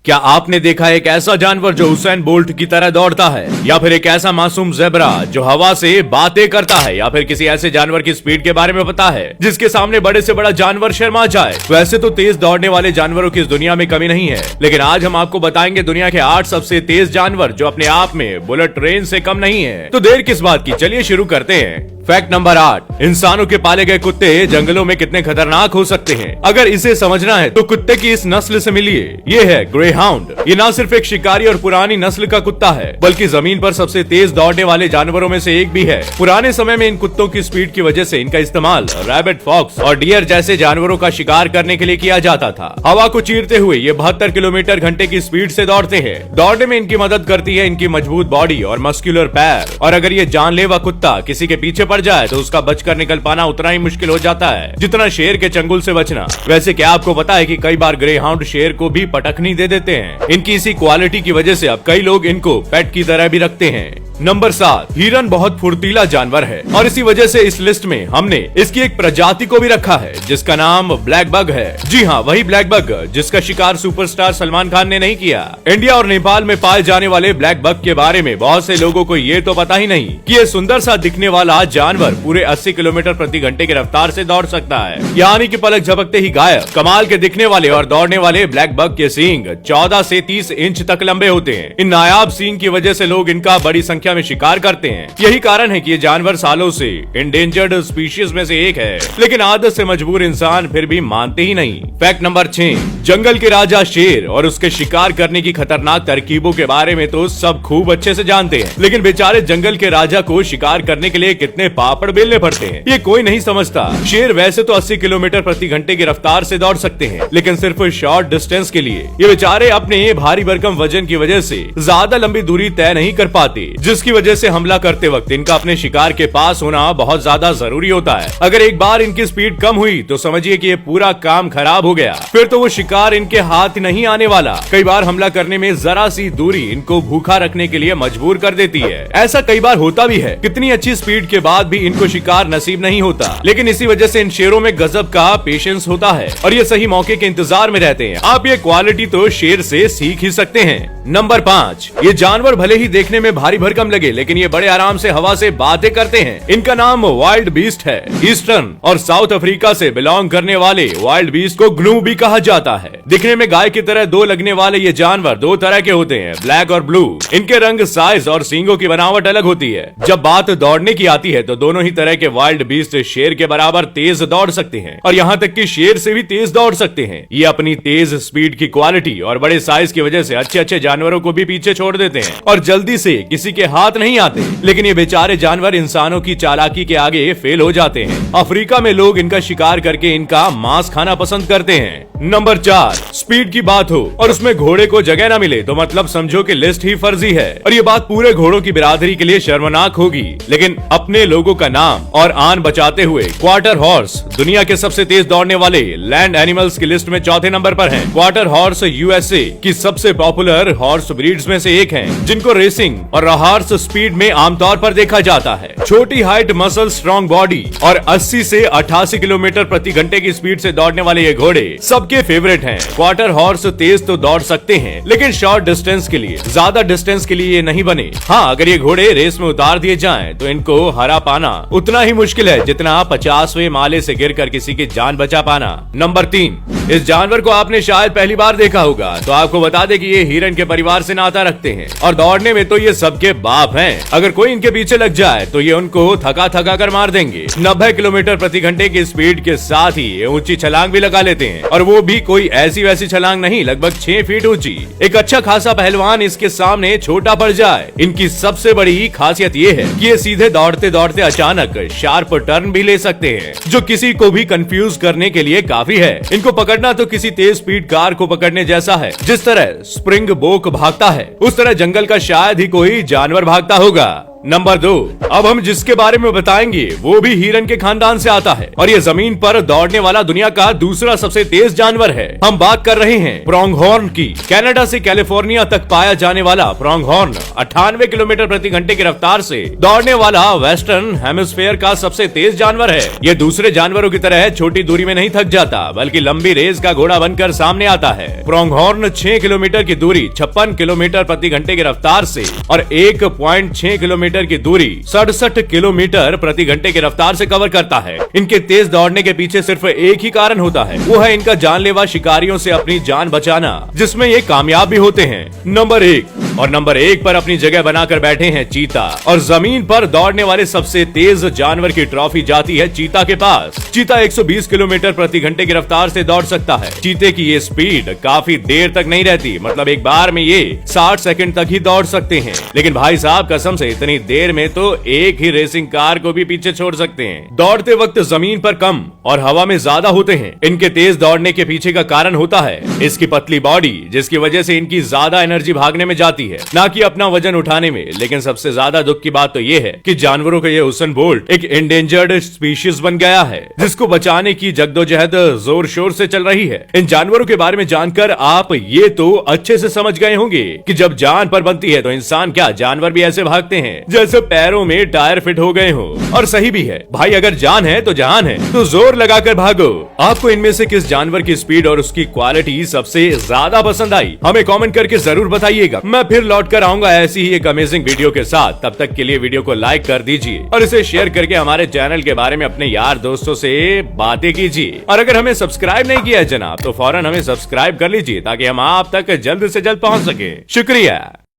क्या आपने देखा एक ऐसा जानवर जो हुसैन बोल्ट की तरह दौड़ता है, या फिर एक ऐसा मासूम ज़ेब्रा जो हवा से बातें करता है, या फिर किसी ऐसे जानवर की स्पीड के बारे में पता है जिसके सामने बड़े से बड़ा जानवर शर्मा जाए? वैसे तो तेज दौड़ने वाले जानवरों की इस दुनिया में कमी नहीं है, लेकिन आज हम आपको बताएंगे दुनिया के 8 सबसे तेज जानवर जो अपने आप में बुलेट ट्रेन से कम नहीं है। तो देर किस बात की, चलिए शुरू करते हैं। फैक्ट नंबर 8, इंसानों के पाले गए कुत्ते जंगलों में कितने खतरनाक हो सकते हैं। अगर इसे समझना है तो कुत्ते की इस नस्ल से मिलिए। ये है ग्रे हाउंड। ये न सिर्फ एक शिकारी और पुरानी नस्ल का कुत्ता है, बल्कि जमीन पर सबसे तेज दौड़ने वाले जानवरों में से एक भी है। पुराने समय में इन कुत्तों की स्पीड की वजह से इनका इस्तेमाल रैबिट, फॉक्स और डियर जैसे जानवरों का शिकार करने के लिए किया जाता था। हवा को चीरते हुए ये 72 किलोमीटर घंटे की स्पीड से दौड़ते हैं। दौड़ने में इनकी मदद करती है इनकी मजबूत बॉडी और मस्कुलर पैर। और अगर ये जानलेवा कुत्ता किसी के पीछे पड़ जाए तो उसका बचकर निकल पाना उतना ही मुश्किल हो जाता है जितना शेर के चंगुल से बचना। वैसे क्या आपको पता है कि कई बार ग्रे हाउंड शेर को भी पटखनी दे देते हैं? इनकी इसी क्वालिटी की वजह से अब कई लोग इनको पेट की तरह भी रखते हैं। नंबर 7, हिरन बहुत फुर्तीला जानवर है और इसी वजह से इस लिस्ट में हमने इसकी एक प्रजाति को भी रखा है जिसका नाम ब्लैक बग है। जी हाँ, वही ब्लैक बग जिसका शिकार सुपरस्टार सलमान खान ने नहीं किया। इंडिया और नेपाल में पाए जाने वाले ब्लैक बग के बारे में बहुत से लोगों को ये तो पता ही नहीं कि ये सुंदर सा दिखने वाला जानवर पूरे 80 किलोमीटर प्रति घंटे की रफ्तार से दौड़ सकता है, यानी कि पलक झपकते ही गायब। कमाल के दिखने वाले और दौड़ने वाले ब्लैक बग के सींग 14 से 30 इंच तक लंबे होते हैं। इन नायाब सींग की वजह से लोग इनका बड़ी संख्या में शिकार करते हैं। यही कारण है कि ये जानवर सालों से इंडेंजर्ड स्पीशीज में से एक है, लेकिन आदत से मजबूर इंसान फिर भी मानते ही नहीं। फैक्ट नंबर 6, जंगल के राजा शेर और उसके शिकार करने की खतरनाक तरकीबों के बारे में तो सब खूब अच्छे से जानते हैं, लेकिन बेचारे जंगल के राजा को शिकार करने के लिए कितने पापड़ बेलने पड़ते हैं ये कोई नहीं समझता। शेर वैसे तो 80 किलोमीटर प्रति घंटे की रफ्तार से दौड़ सकते हैं, लेकिन सिर्फ शॉर्ट डिस्टेंस के लिए ये बेचारे अपने भारी भरकम वजन की वजह से ज्यादा लंबी दूरी तय नहीं कर पाते, जिसकी वजह से हमला करते वक्त इनका अपने शिकार के पास होना बहुत ज्यादा जरूरी होता है। अगर एक बार इनकी स्पीड कम हुई तो समझिए कि ये पूरा काम खराब हो गया, फिर तो वो शिकार इनके हाथ नहीं आने वाला। कई बार हमला करने में जरा सी दूरी इनको भूखा रखने के लिए मजबूर कर देती है। ऐसा कई बार होता भी है, कितनी अच्छी स्पीड के बाद भी इनको शिकार नसीब नहीं होता, लेकिन इसी वजह से इन शेरों में गजब का पेशेंस होता है और ये सही मौके के इंतजार में रहते हैं। आप ये क्वालिटी तो शेर से सीख ही सकते हैं। नंबर 5, ये जानवर भले ही देखने में भारी भरकम लगे, लेकिन ये बड़े आराम से हवा से बातें करते हैं। इनका नाम वाइल्ड बीस्ट है। ईस्टर्न और साउथ अफ्रीका से बिलोंग करने वाले वाइल्ड बीस्ट को ग्नू भी कहा जाता है। दिखने में गाय की तरह दो लगने वाले ये जानवर दो तरह के होते हैं, ब्लैक और ब्लू। इनके रंग, साइज और सींगों की बनावट अलग होती है। जब बात दौड़ने की आती है तो दोनों ही तरह के वाइल्ड बीस्ट शेर के बराबर तेज दौड़ सकते हैं और यहाँ तक कि शेर से भी तेज दौड़ सकते हैं। ये अपनी तेज स्पीड की क्वालिटी और बड़े साइज की वजह से अच्छे अच्छे जानवरों को भी पीछे छोड़ देते हैं और जल्दी से किसी के हाथ नहीं आते, लेकिन ये बेचारे जानवर इंसानों की चालाकी के आगे फेल हो जाते हैं। अफ्रीका में लोग इनका शिकार करके इनका मांस खाना पसंद करते हैं। नंबर 4, स्पीड की बात हो और उसमें घोड़े को जगह न मिले तो मतलब समझो कि लिस्ट ही फर्जी है और ये बात पूरे घोड़ों की बिरादरी के लिए शर्मनाक होगी, लेकिन अपने लोगों का नाम और आन बचाते हुए क्वार्टर हॉर्स दुनिया के सबसे तेज दौड़ने वाले लैंड एनिमल्स की लिस्ट में चौथे नंबर पर हैं। क्वार्टर हॉर्स यूएसए की सबसे पॉपुलर हॉर्स ब्रीड्स में से एक हैं, जिनको रेसिंग और हॉर्स स्पीड में आमतौर पर देखा जाता है। छोटी हाइट, मसल, स्ट्रॉन्ग बॉडी और 80 से 88 किलोमीटर प्रति घंटे की स्पीड से दौड़ने वाले ये घोड़े सबके फेवरेट हैं। क्वार्टर हॉर्स तेज तो दौड़ सकते हैं, लेकिन शॉर्ट डिस्टेंस के लिए, ज्यादा डिस्टेंस के लिए ये नहीं बने। हाँ, अगर ये घोड़े रेस में उतार दिए जाएं तो इनको हरा पाना उतना ही मुश्किल है जितना 50वें माले से गिरकर किसी की जान बचा पाना। नंबर 3, इस जानवर को आपने शायद पहली बार देखा होगा, तो आपको बता दें कि ये हिरन के परिवार से नाता रखते हैं और दौड़ने में तो ये सबके बाप हैं। अगर कोई इनके पीछे लग जाए तो ये उनको थका थका कर मार देंगे। 90 किलोमीटर प्रति घंटे की स्पीड के साथ ही ये ऊंची छलांग भी लगा लेते हैं और वो भी कोई ऐसी वैसी छलांग नहीं, लगभग 6 फीट ऊंची। एक अच्छा खासा पहलवान इसके सामने छोटा पड़ जाए। इनकी सबसे बड़ी खासियत ये है कि ये सीधे दौड़ते दौड़ते अचानक शार्प टर्न भी ले सकते हैं, जो किसी को भी कंफ्यूज करने के लिए काफी है। इनको पकड़ना तो किसी तेज स्पीड कार को पकड़ने जैसा है। जिस तरह स्प्रिंग बोक भागता है, उस तरह जंगल का शायद ही कोई जानवर भागता होगा। नंबर 2, अब हम जिसके बारे में बताएंगे वो भी हिरन के खानदान से आता है और ये जमीन पर दौड़ने वाला दुनिया का दूसरा सबसे तेज जानवर है। हम बात कर रहे हैं प्रोंगहॉर्न की। कनाडा से कैलिफोर्निया तक पाया जाने वाला प्रोंगहॉर्न 98 किलोमीटर प्रति घंटे की रफ्तार से दौड़ने वाला वेस्टर्न हेमिस्फेयर का सबसे तेज जानवर है। ये दूसरे जानवरों की तरह छोटी दूरी में नहीं थक जाता, बल्कि लंबी रेस का घोड़ा बनकर सामने आता है। प्रोंगहॉर्न 6 किलोमीटर की दूरी 56 किलोमीटर प्रति घंटे की रफ्तार से और 1.6 किलोमीटर की दूरी 67 किलोमीटर प्रति घंटे की रफ्तार से कवर करता है। इनके तेज दौड़ने के पीछे सिर्फ एक ही कारण होता है, वो है इनका जानलेवा शिकारियों से अपनी जान बचाना, जिसमें ये कामयाब भी होते हैं। नंबर 1 पर अपनी जगह बनाकर बैठे हैं चीता, और जमीन पर दौड़ने वाले सबसे तेज जानवर की ट्रॉफी जाती है चीता के पास। चीता 120 किलोमीटर प्रति घंटे की रफ्तार से दौड़ सकता है। चीते की ये स्पीड काफी देर तक नहीं रहती, मतलब एक बार में ये 60 सेकंड तक ही दौड़ सकते हैं। लेकिन भाई साहब कसम से इतनी देर में तो एक ही रेसिंग कार को भी पीछे छोड़ सकते हैं। दौड़ते वक्त जमीन पर कम और हवा में ज्यादा होते हैं। इनके तेज दौड़ने के पीछे का कारण होता है इसकी पतली बॉडी, जिसकी वजह से इनकी ज्यादा एनर्जी भागने में जाती है, ना कि अपना वजन उठाने में। लेकिन सबसे ज्यादा दुख की बात तो ये है कि जानवरों का ये हुसैन बोल्ट एक एंडेंजर्ड स्पीशीज बन गया है, जिसको बचाने की जद्दोजहद जोर शोर से चल रही है। इन जानवरों के बारे में जानकर आप ये तो अच्छे से समझ गए होंगे कि जब जान पर बनती है तो इंसान क्या, जानवर भी ऐसे भागते हैं जैसे पैरों में टायर फिट हो गए हो। और सही भी है भाई, अगर जान है तो जहान है, तो जोर लगाकर भागो। आपको इनमें से किस जानवर की स्पीड और उसकी क्वालिटी सबसे ज्यादा पसंद आई, हमें कमेंट करके जरूर बताइएगा। मैं फिर लौट कर आऊंगा ऐसी ही एक अमेजिंग वीडियो के साथ। तब तक के लिए वीडियो को लाइक कर दीजिए और इसे शेयर करके हमारे चैनल के बारे में अपने यार दोस्तों से बातें कीजिए। और अगर हमें सब्सक्राइब नहीं किया है जनाब, तो फौरन हमें सब्सक्राइब कर लीजिए ताकि हम आप तक जल्द से जल्द पहुंच सके। शुक्रिया।